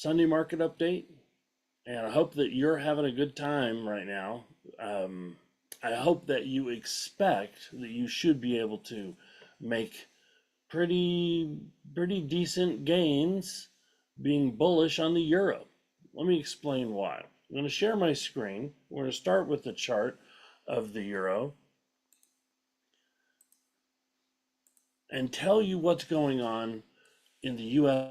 Sunday market update, and I hope that you're having a good time right now. I hope that you expect that you should be able to make pretty pretty decent gains being bullish on the euro. Let me explain why. I'm going to share my screen. We're going to start with the chart of the euro and tell you what's going on in the US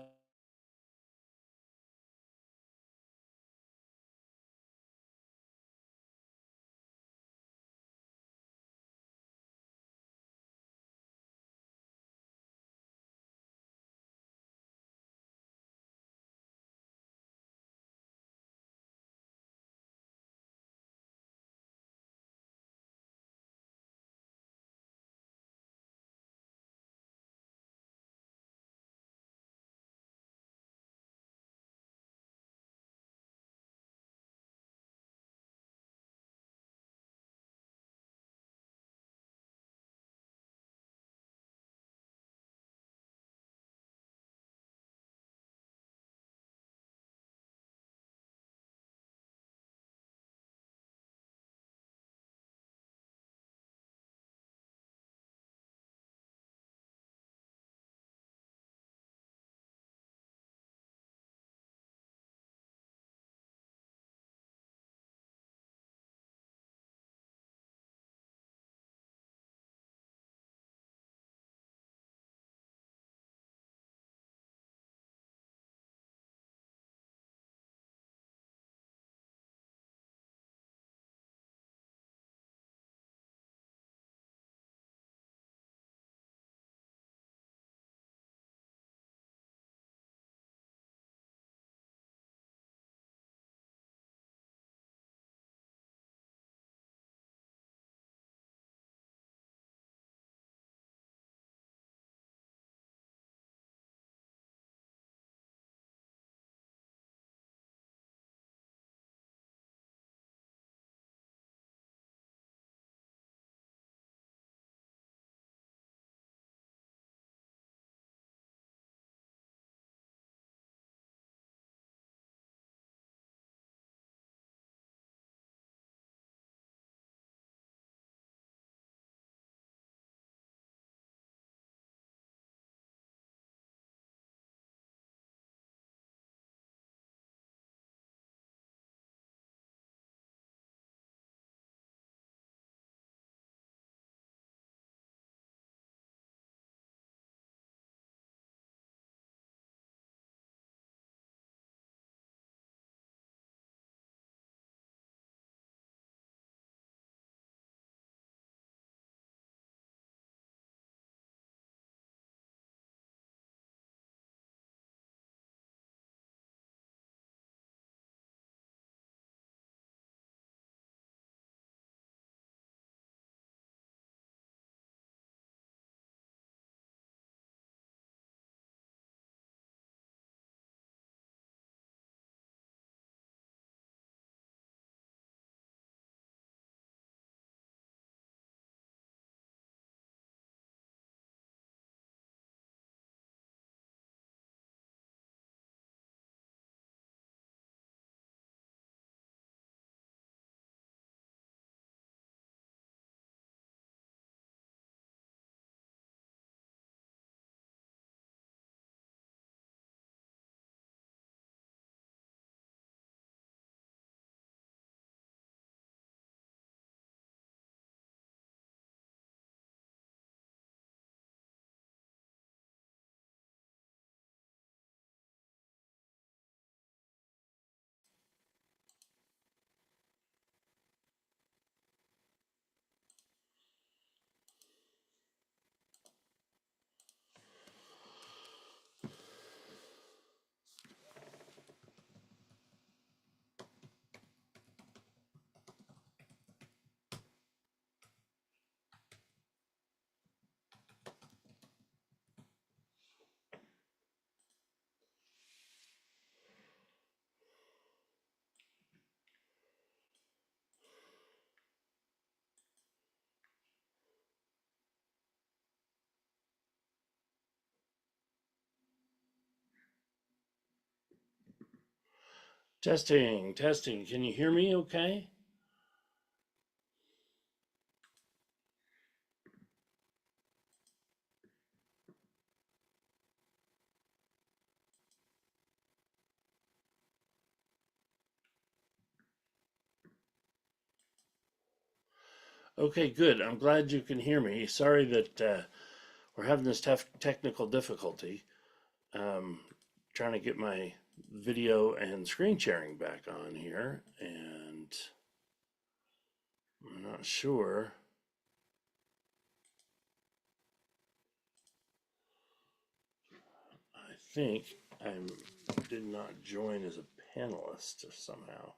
Testing, testing. Can you hear me okay? Okay, good. I'm glad you can hear me. Sorry that we're having this technical difficulty. Um, Trying to get my video and screen sharing back on here, and I'm not sure. I think I did not join as a panelist somehow.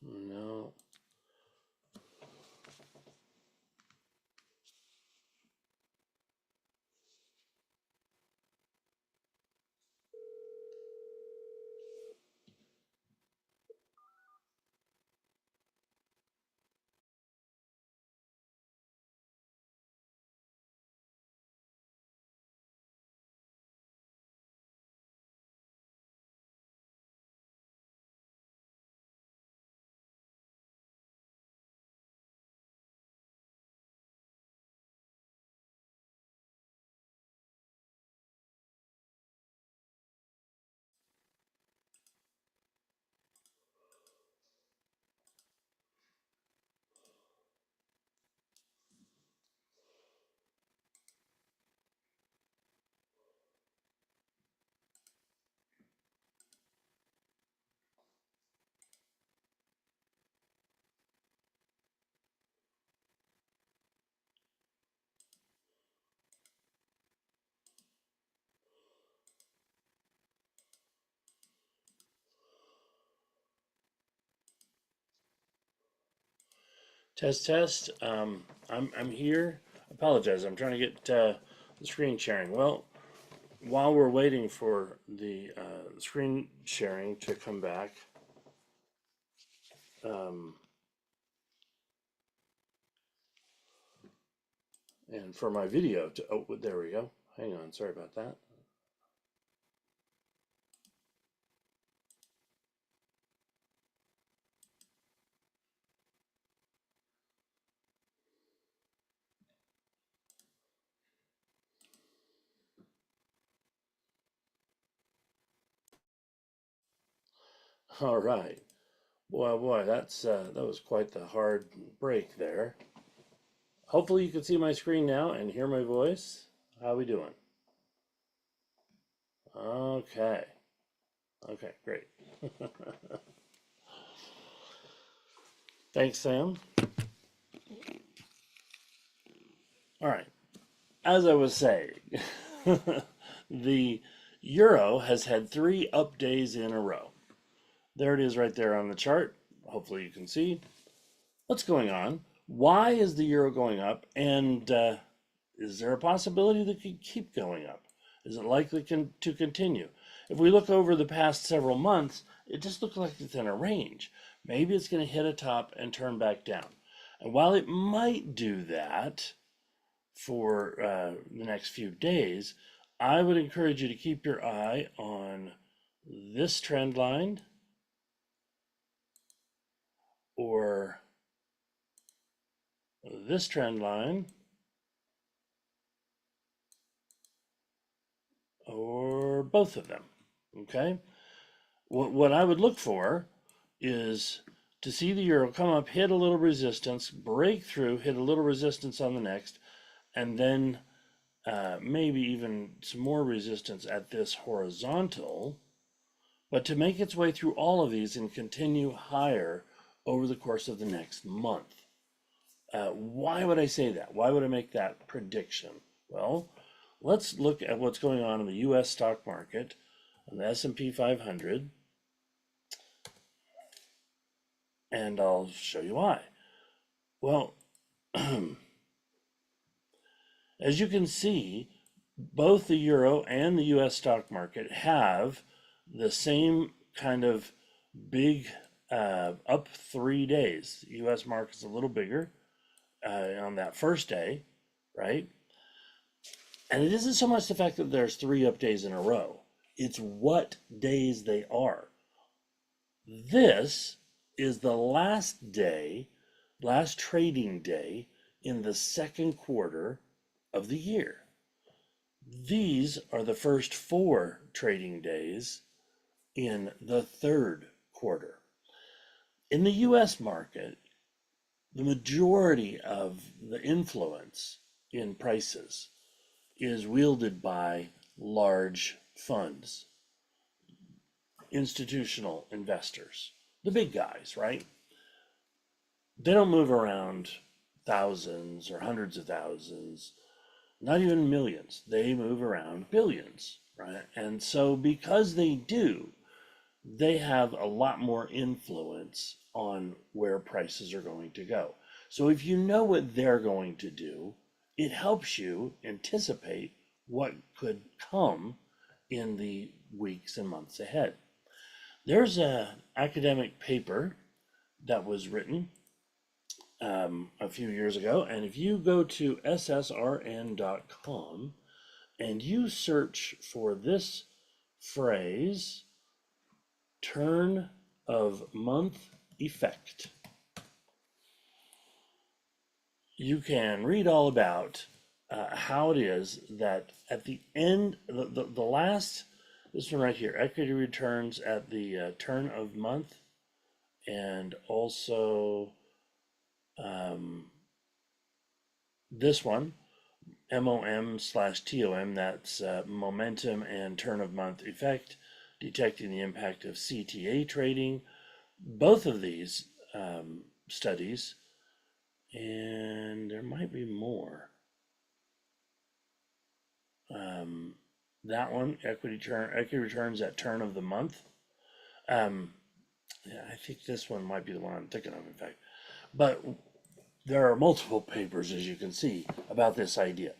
No. Test, test. I'm here. Apologize. I'm trying to get the screen sharing. Well, while we're waiting for the screen sharing to come back, um, and for my video to, oh, there we go. Hang on. Sorry about that. All right. Boy, that was quite the hard break there. Hopefully you can see my screen now and hear my voice. How we doing? Okay. Okay, great. Thanks, Sam. All right. As I was saying, the euro has had 3 up days in a row. There it is right there on the chart. Hopefully you can see what's going on. Why is the euro going up? And is there a possibility that it could keep going up? Is it likely to continue? If we look over the past several months, it just looks like it's in a range. Maybe it's going to hit a top and turn back down. And while it might do that for the next few days, I would encourage you to keep your eye on this trend line or this trend line or both of them. Okay. What I would look for is to see the euro come up, hit a little resistance, break through, hit a little resistance on the next, and then maybe even some more resistance at this horizontal, but to make its way through all of these and continue higher over the course of the next month. Why would I say that? Why would I make that prediction? Well, let's look at what's going on in the U.S. stock market, on the S&P 500, and I'll show you why. Well, as you can see, both the euro and the US stock market have the same kind of big up 3 days. The US market's a little bigger on that first day, right? And it isn't so much the fact that there's 3 up days in a row, it's what days they are. This is the last day, last trading day in the second quarter of the year. These are the first 4 trading days in the third quarter. In the US market, the majority of the influence in prices is wielded by large funds, institutional investors, the big guys, right? They don't move around thousands or hundreds of thousands, not even millions. They move around billions, right? And so because they do, they have a lot more influence on where prices are going to go. So if you know what they're going to do, it helps you anticipate what could come in the weeks and months ahead. There's an academic paper that was written a few years ago, and if you go to ssrn.com and you search for this phrase, turn of month effect, you can read all about how it is that at the end, the last, this one right here, equity returns at the turn of month, and also this one, MOM/TOM, that's momentum and turn of month effect, detecting the impact of CTA trading. Both of these studies, and there might be more. That one, equity returns at turn of the month. Yeah, I think this one might be the one I'm thinking of, in fact. But there are multiple papers, as you can see, about this idea.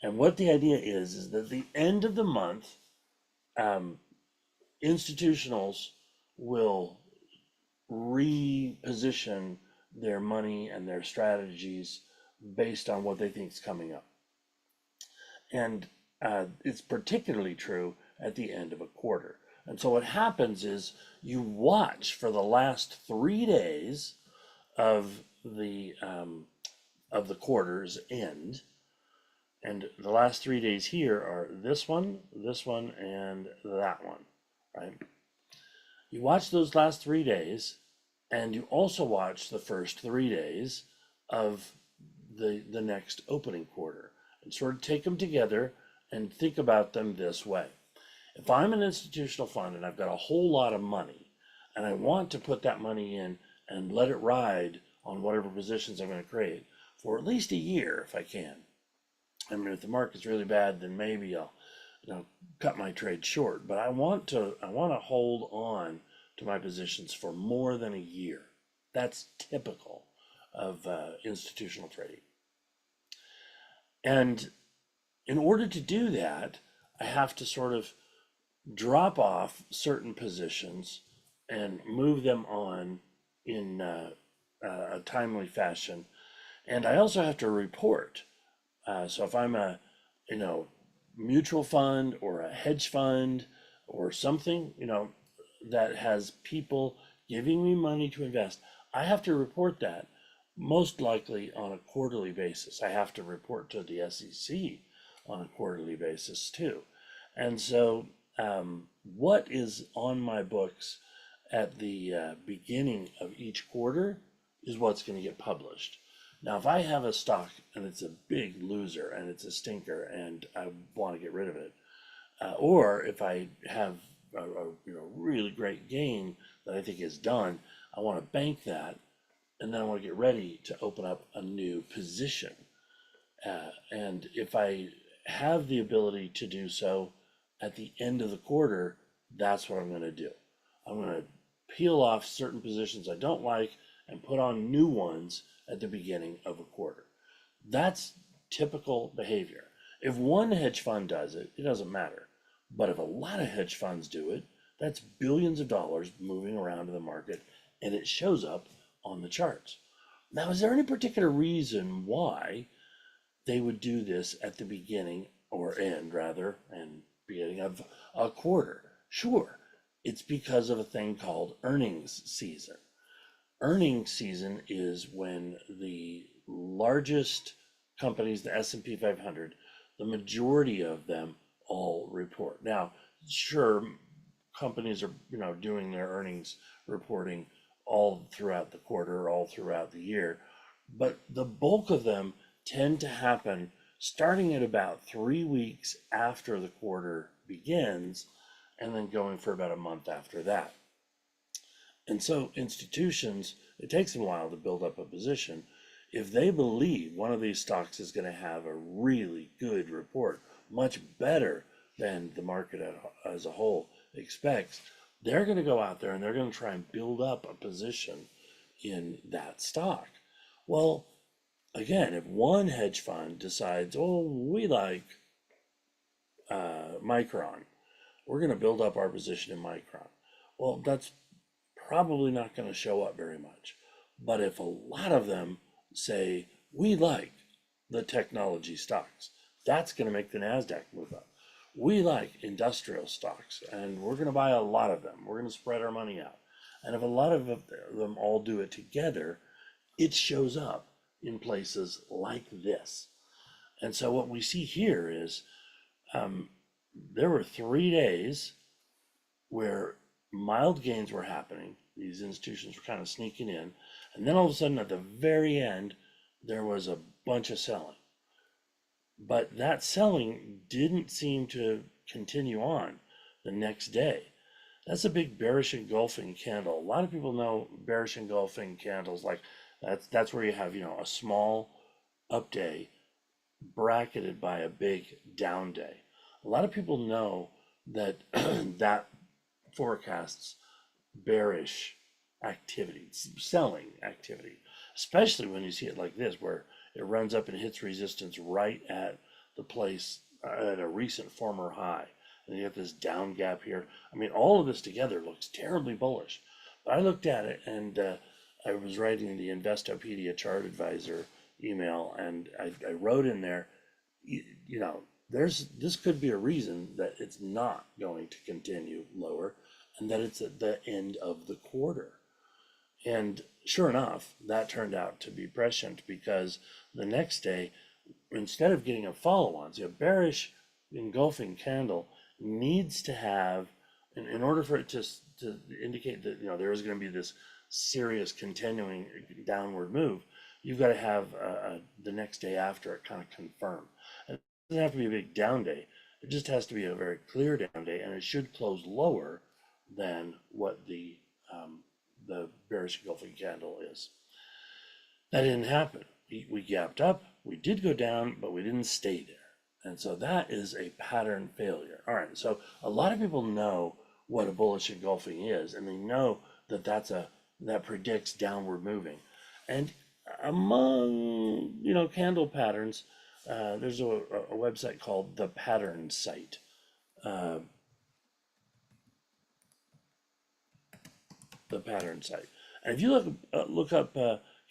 And what the idea is that at the end of the month, institutionals will reposition their money and their strategies based on what they think is coming up. And it's particularly true at the end of a quarter. And so what happens is you watch for the last 3 days of the quarter's end, and the last 3 days here are this one, and that one, right? You watch those last 3 days, and you also watch the first 3 days of the next opening quarter, and sort of take them together and think about them this way. If I'm an institutional fund and I've got a whole lot of money, and I want to put that money in and let it ride on whatever positions I'm going to create for at least a year if I can. I mean, if the market's really bad, then maybe I'll, cut my trade short. But I want to hold on to my positions for more than a year. That's typical of institutional trading. And in order to do that, I have to sort of drop off certain positions and move them on in a timely fashion. And I also have to report. So if I'm a, mutual fund or a hedge fund or something, that has people giving me money to invest, I have to report that most likely on a quarterly basis. I have to report to the SEC on a quarterly basis too. And so what is on my books at the beginning of each quarter is what's going to get published. Now, if I have a stock and it's a big loser and it's a stinker and I want to get rid of it, or if I have a really great gain that I think is done, I want to bank that, and then I want to get ready to open up a new position. And if I have the ability to do so at the end of the quarter, that's what I'm going to do. I'm going to peel off certain positions I don't like and put on new ones at the beginning of a quarter. That's typical behavior. If one hedge fund does it, it doesn't matter. But if a lot of hedge funds do it, that's billions of dollars moving around in the market, and it shows up on the charts. Now, is there any particular reason why they would do this at the beginning or end, rather, and beginning of a quarter? Sure, it's because of a thing called earnings season. Earnings season is when the largest companies, the S&P 500, the majority of them all report. Now, sure, companies are, doing their earnings reporting all throughout the quarter, all throughout the year, but the bulk of them tend to happen starting at about 3 weeks after the quarter begins and then going for about a month after that. And so institutions, it takes them a while to build up a position. If they believe one of these stocks is going to have a really good report, much better than the market as a whole expects, they're going to go out there and they're going to try and build up a position in that stock. Well, again, if one hedge fund decides, oh, we like Micron, we're going to build up our position in Micron. Well, that's probably not going to show up very much. But if a lot of them say, we like the technology stocks, that's going to make the NASDAQ move up. We like industrial stocks, and we're going to buy a lot of them. We're going to spread our money out. And if a lot of them all do it together, it shows up in places like this. And so what we see here is there were 3 days where mild gains were happening. These institutions were kind of sneaking in. And then all of a sudden at the very end, there was a bunch of selling. But that selling didn't seem to continue on the next day. That's a big bearish engulfing candle. A lot of people know bearish engulfing candles, like that's where you have, a small up day bracketed by a big down day. A lot of people know that that forecasts bearish activity, selling activity, especially when you see it like this, where it runs up and hits resistance right at the place at a recent former high. And you have this down gap here. I mean, all of this together looks terribly bullish. But I looked at it and I was writing the Investopedia chart advisor email, and I wrote in there, this could be a reason that it's not going to continue lower, and that it's at the end of the quarter. And sure enough, that turned out to be prescient, because the next day, instead of getting a follow-on, a bearish engulfing candle needs to have, in order for it to indicate that there is going to be this serious continuing downward move, you've got to have the next day after it kind of confirm. And it doesn't have to be a big down day. It just has to be a very clear down day, and it should close lower than what the bearish engulfing candle is. That didn't happen. We gapped up, we did go down, but we didn't stay there. And so that is a pattern failure. All right, so a lot of people know what a bullish engulfing is, and they know that that predicts downward moving. And among candle patterns, there's a website called the Pattern Site. The Pattern Site. And if you look up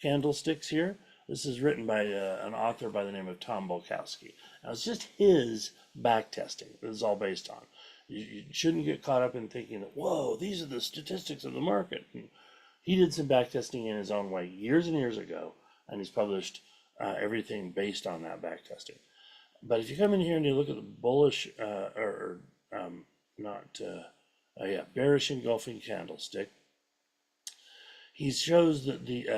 candlesticks here, this is written by an author by the name of Tom Bolkowski. Now, it's just his back testing this is all based on. You shouldn't get caught up in thinking that, whoa, these are the statistics of the market. And he did some back testing in his own way years and years ago, and he's published everything based on that back testing. But if you come in here and you look at the bullish, bearish engulfing candlestick, he shows that the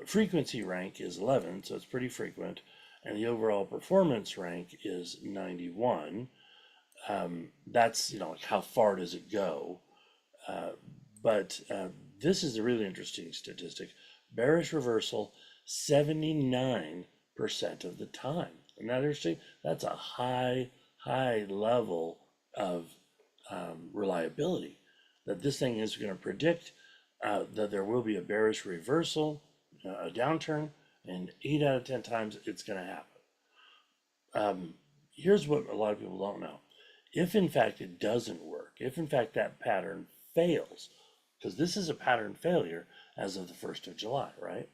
frequency rank is 11, so it's pretty frequent, and the overall performance rank is 91. That's, like how far does it go? But this is a really interesting statistic. Bearish reversal 79% of the time. Isn't that interesting? That's a high level of reliability, that this thing is going to predict that there will be a bearish reversal, a downturn, and 8 out of 10 times it's going to happen. Here's what a lot of people don't know. If in fact it doesn't work, if in fact that pattern fails, because this is a pattern failure as of the 1st of July, right?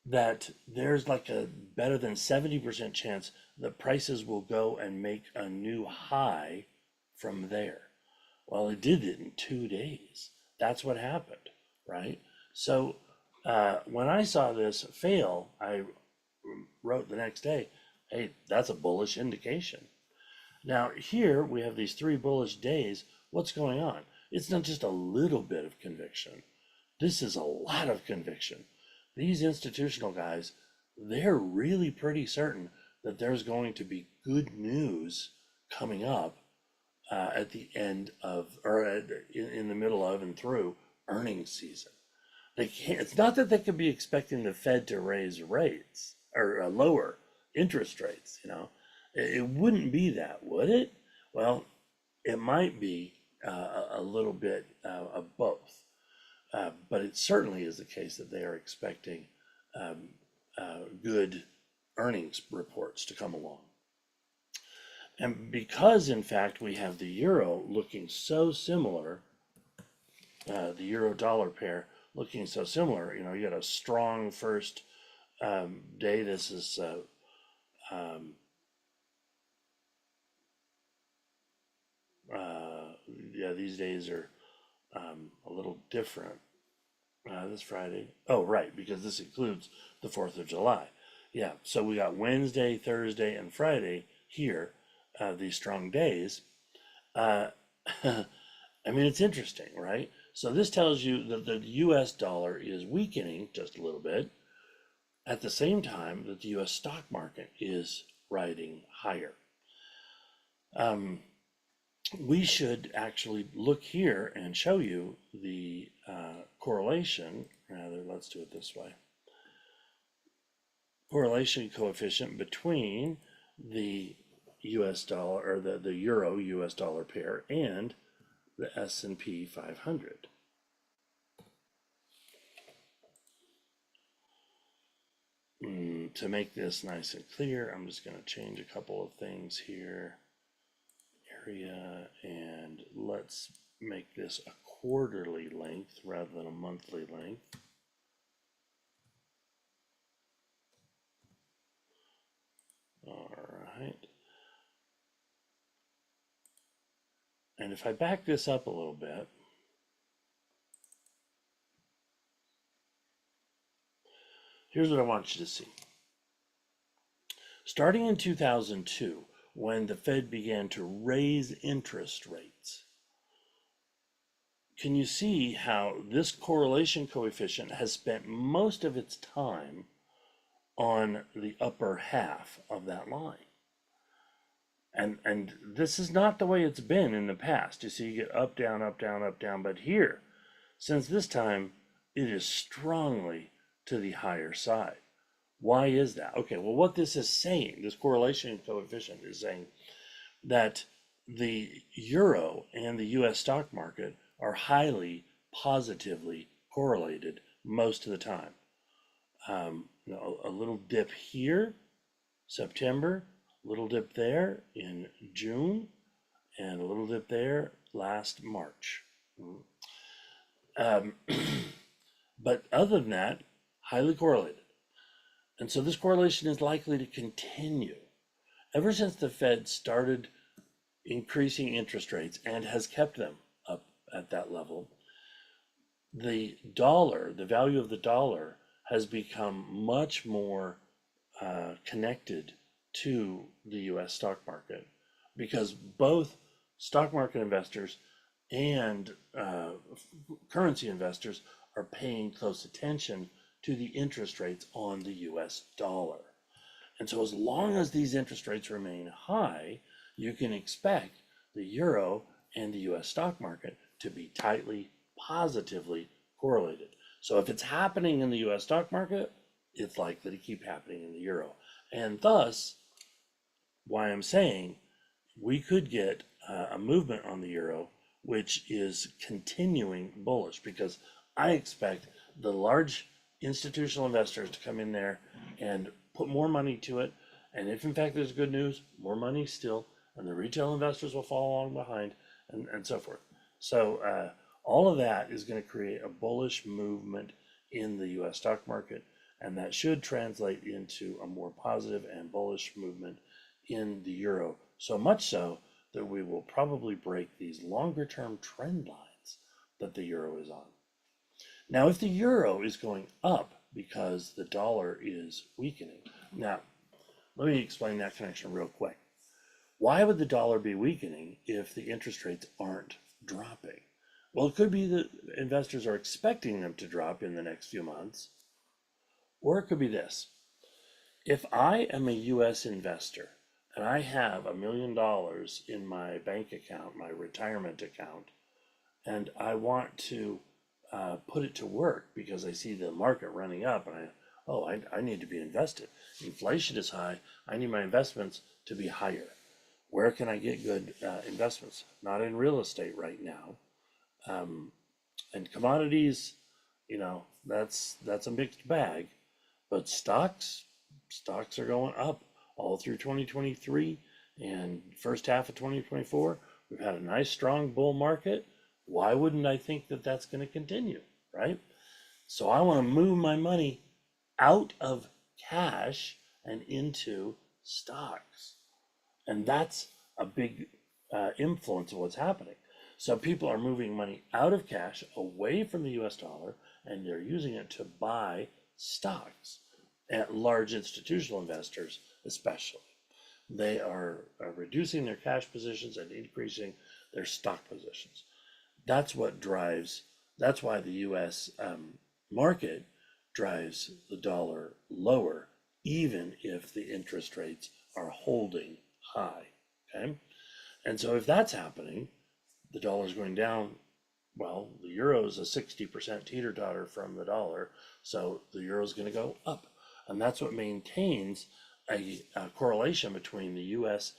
That there's like a better than 70% chance that prices will go and make a new high from there. Well, it did it in 2 days. That's what happened, right? So when I saw this fail, I wrote the next day, hey, that's a bullish indication. Now, here we have these 3 bullish days. What's going on? It's not just a little bit of conviction. This is a lot of conviction. These institutional guys, they're really pretty certain that there's going to be good news coming up at the end of, or in the middle of and through earnings season. They can't. It's not that they could be expecting the Fed to raise rates or lower interest rates. It wouldn't be that, would it? Well, it might be a little bit of both, but it certainly is the case that they are expecting good earnings reports to come along. And because, in fact, we have the euro looking so similar, the euro dollar pair looking so similar, you got a strong first day. This is yeah, these days are a little different. This Friday. Oh, right, because this includes the 4th of July. Yeah, so we got Wednesday, Thursday, and Friday here, these strong days. I mean, it's interesting, right? So this tells you that the US dollar is weakening just a little bit at the same time that the US stock market is riding higher. We should actually look here and show you the correlation. Rather, let's do it this way. Correlation coefficient between the US dollar, or the euro US dollar pair, and the S&P 500. To make this nice and clear, I'm just going to change a couple of things here. Area, and let's make this a quarterly length rather than a monthly length. All right. And if I back this up a little bit, here's what I want you to see. Starting in 2002, when the Fed began to raise interest rates, can you see how this correlation coefficient has spent most of its time on the upper half of that line? And this is not the way it's been in the past. You see, you get up, down, up, down, up, down. But here, since this time, it is strongly to the higher side. Why is that? Okay, well, what this is saying, this correlation coefficient is saying that the euro and the US stock market are highly positively correlated most of the time. A little dip here, September, little dip there in June, and a little dip there last March. But other than that, highly correlated. And so this correlation is likely to continue. Ever since the Fed started increasing interest rates and has kept them up at that level, the dollar, the value of the dollar, has become much more connected to the US stock market, because both stock market investors and currency investors are paying close attention to the interest rates on the US dollar. And so as long as these interest rates remain high, you can expect the euro and the US stock market to be tightly, positively correlated. So if it's happening in the US stock market, it's likely to keep happening in the euro. And thus, why I'm saying we could get a movement on the euro, which is continuing bullish, because I expect the large institutional investors to come in there and put more money to it. And if in fact there's good news, more money still, and the retail investors will follow along behind, and so forth. So all of that is going to create a bullish movement in the US stock market, and that should translate into a more positive and bullish movement in the euro. So much so that we will probably break these longer term trend lines that the euro is on. Now, if the euro is going up because the dollar is weakening, now let me explain that connection real quick. Why would the dollar be weakening if the interest rates aren't dropping? Well, it could be that investors are expecting them to drop in the next few months, or it could be this. If I am a US investor and I have $1 million in my bank account, my retirement account, and I want to put it to work because I see the market running up, and I need to be invested. Inflation is high. I need my investments to be higher. Where can I get good investments? Not in real estate right now. And commodities, that's a mixed bag. But stocks are going up all through 2023 and first half of 2024. We've had a nice strong bull market. Why wouldn't I think that that's going to continue, right? So I want to move my money out of cash and into stocks. And that's a big influence of what's happening. So people are moving money out of cash away from the US dollar, and they're using it to buy stocks, at large institutional investors especially. They are reducing their cash positions and increasing their stock positions. That's why the US market drives the dollar lower, even if the interest rates are holding high. Okay. And so if that's happening, the dollar's going down. Well, the euro is a 60% teeter totter from the dollar, so the euro is going to go up. And that's what maintains a correlation between the US,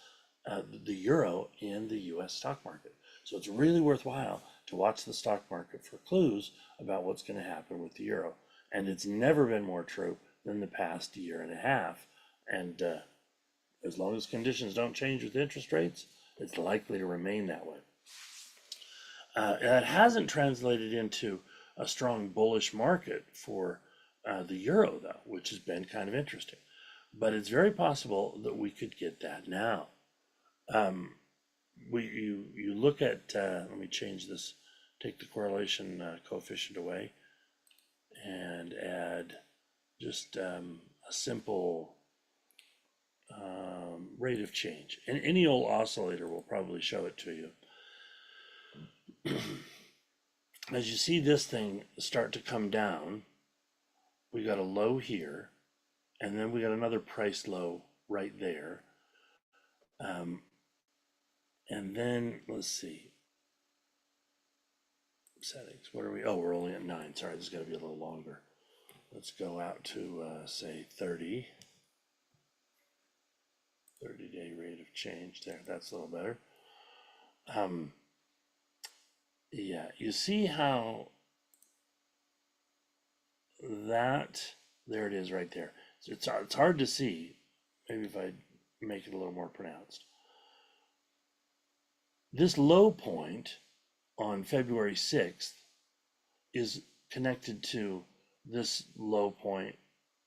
the euro, and the US stock market. So it's really worthwhile to watch the stock market for clues about what's going to happen with the euro. And it's never been more true than the past year and a half. And as long as conditions don't change with interest rates, it's likely to remain that way. It hasn't translated into a strong bullish market for the euro, though, which has been kind of interesting. But it's very possible that we could get that now. You look at, let me change this, take the correlation coefficient away, and add just a simple rate of change. And any old oscillator will probably show it to you. As you see this thing start to come down, we got a low here, and then we got another price low right there. And then let's see, settings, what are we? Oh, we're only at 9. Sorry, this is going to be a little longer. Let's go out to say 30 day rate of change there. That's a little better. Yeah, you see how that, there it is right there. It's hard to see. Maybe if I make it a little more pronounced. This low point on February 6th is connected to this low point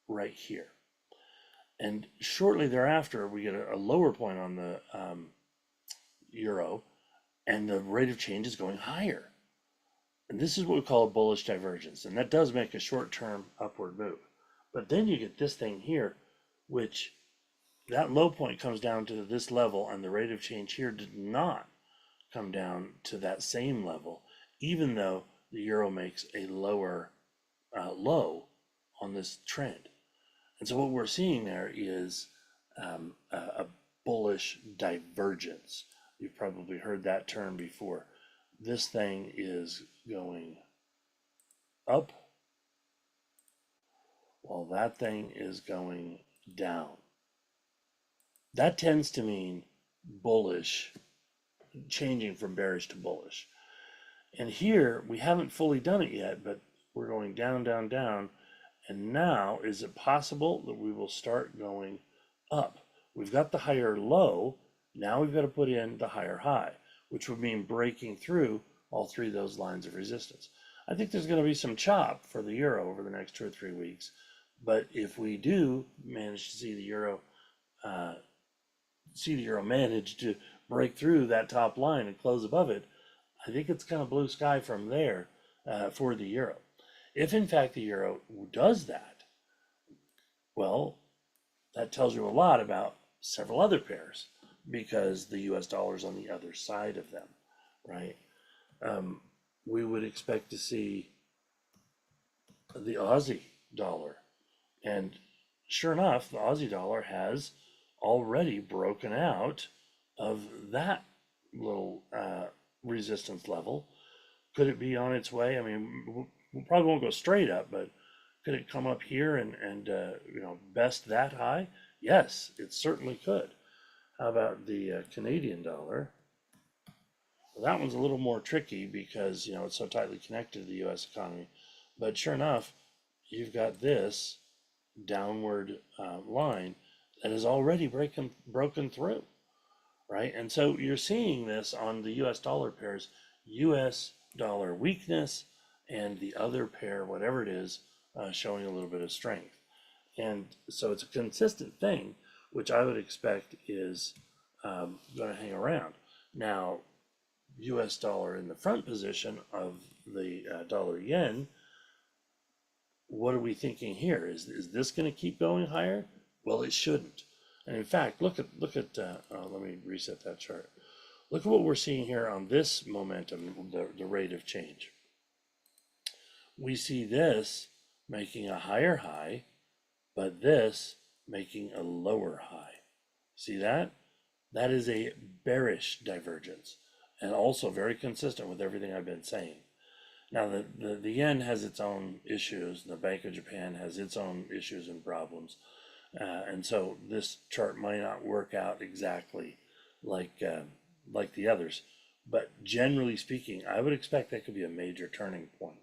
right here. And shortly thereafter, we get a lower point on the euro, and the rate of change is going higher. And this is what we call a bullish divergence. And that does make a short-term upward move. But then you get this thing here, which that low point comes down to this level, and the rate of change here did not come down to that same level, even though the euro makes a lower low on this trend. And so what we're seeing there is a bullish divergence. You've probably heard that term before. This thing is going up while that thing is going down. That tends to mean bullish, changing from bearish to bullish. And here, we haven't fully done it yet, but we're going down, down, down. And now, is it possible that we will start going up? We've got the higher low. Now we've got to put in the higher high, which would mean breaking through all three of those lines of resistance. I think there's going to be some chop for the euro over the next 2 or 3 weeks. But if we do manage to uh, see the euro manage to break through that top line and close above it, I think it's kind of blue sky from there for the euro. If in fact the euro does that, well, that tells you a lot about several other pairs because the US dollar is on the other side of them, right? We would expect to see the Aussie dollar. And sure enough, the Aussie dollar has already broken out of that little resistance level. Could it be on its way? I mean, we probably won't go straight up, but could it come up here and best that high? Yes, it certainly could. How about the Canadian dollar? Well, that one's a little more tricky because it's so tightly connected to the U.S. economy. But sure enough, you've got this downward line that has already broken through, right? And so you're seeing this on the U.S. dollar pairs, U.S. dollar weakness, and the other pair, whatever it is, showing a little bit of strength. And so it's a consistent thing, which I would expect is going to hang around. Now, US dollar in the front position of the dollar yen, what are we thinking here? Is this going to keep going higher? Well, it shouldn't. And in fact, look at let me reset that chart. Look at what we're seeing here on this momentum, the rate of change. We see this making a higher high, but this making a lower high. See that? That is a bearish divergence, and also very consistent with everything I've been saying. Now, the yen has its own issues. The Bank of Japan has its own issues and problems. And so this chart might not work out exactly like the others. But generally speaking, I would expect that could be a major turning point,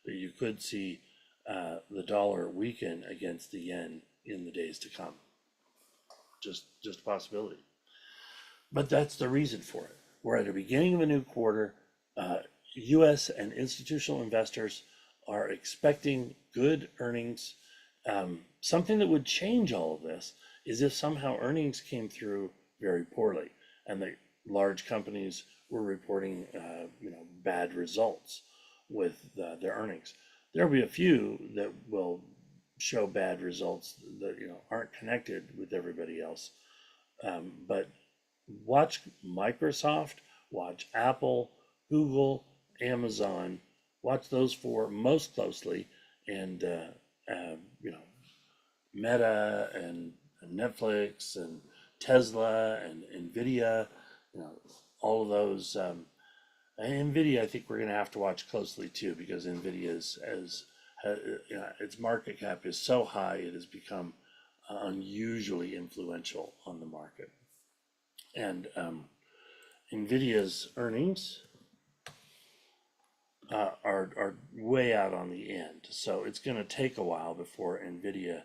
that you could see the dollar weaken against the yen in the days to come. Just a possibility. But that's the reason for it. We're at the beginning of a new quarter. U.S. and institutional investors are expecting good earnings. Something that would change all of this is if somehow earnings came through very poorly and the large companies were reporting bad results with their earnings. There'll be a few that will show bad results that aren't connected with everybody else. But watch Microsoft, watch Apple, Google, Amazon. Watch those four most closely, and Meta and Netflix and Tesla and Nvidia. All of those. Nvidia, I think we're going to have to watch closely too, because Nvidia's its market cap is so high, it has become unusually influential on the market. And Nvidia's earnings are way out on the end, so it's going to take a while before Nvidia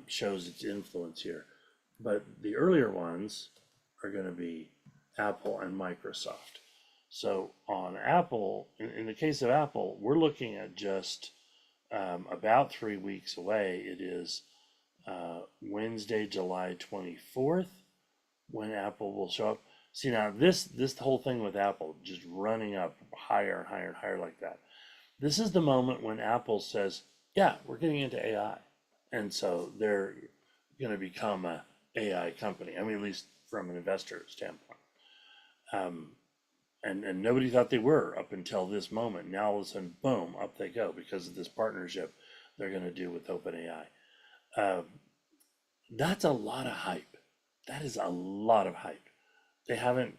shows its influence here. But the earlier ones are going to be Apple and Microsoft. So on Apple, in the case of Apple, we're looking at just about 3 weeks away. It is Wednesday, July 24th, when Apple will show up. See, now this whole thing with Apple just running up higher and higher and higher like that. This is the moment when Apple says, yeah, we're getting into AI. And so they're going to become a AI company. I mean, at least from an investor standpoint. And nobody thought they were up until this moment. Now all of a sudden, boom, up they go because of this partnership they're going to do with OpenAI. That's a lot of hype. That is a lot of hype. They haven't,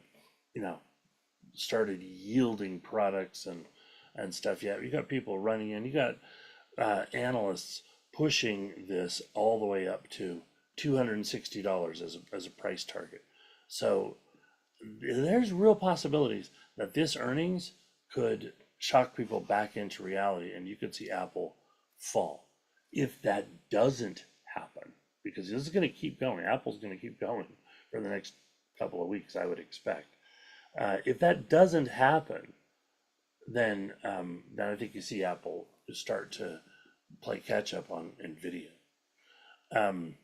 started yielding products and stuff yet. You got people running in. You got analysts pushing this all the way up to $260 as a price target. So there's real possibilities that this earnings could shock people back into reality, and you could see Apple fall. If that doesn't happen, because this is going to keep going, Apple's going to keep going for the next couple of weeks, I would expect. If that doesn't happen, then I think you see Apple start to play catch up on Nvidia. Um,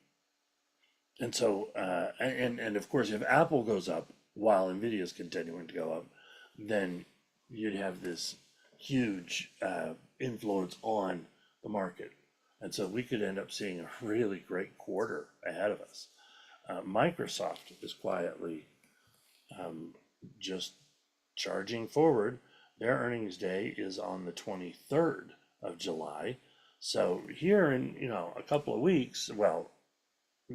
and of course, if Apple goes up while Nvidia is continuing to go up, then you'd have this huge influence on the market. And so we could end up seeing a really great quarter ahead of us. Microsoft is quietly just charging forward. Their earnings day is on the 23rd of July. So here in, a couple of weeks, well,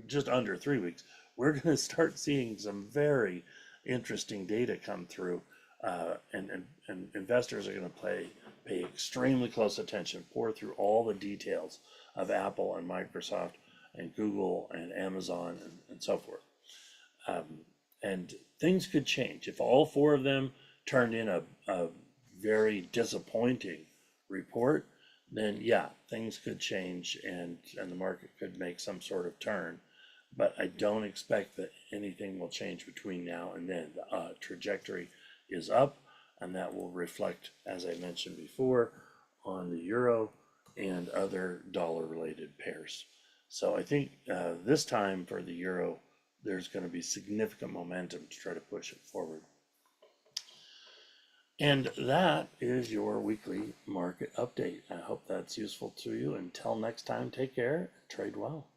just under 3 weeks, we're going to start seeing some very interesting data come through, and investors are going to pay extremely close attention, pour through all the details of Apple and Microsoft and Google and Amazon and so forth. And things could change if all four of them turned in a very disappointing report. Then yeah, things could change, and the market could make some sort of turn. But I don't expect that anything will change between now and then. The trajectory is up, and that will reflect, as I mentioned before, on the euro and other dollar-related pairs. So I think this time for the euro, there's going to be significant momentum to try to push it forward. And that is your weekly market update. I hope that's useful to you. Until next time, take care, trade well.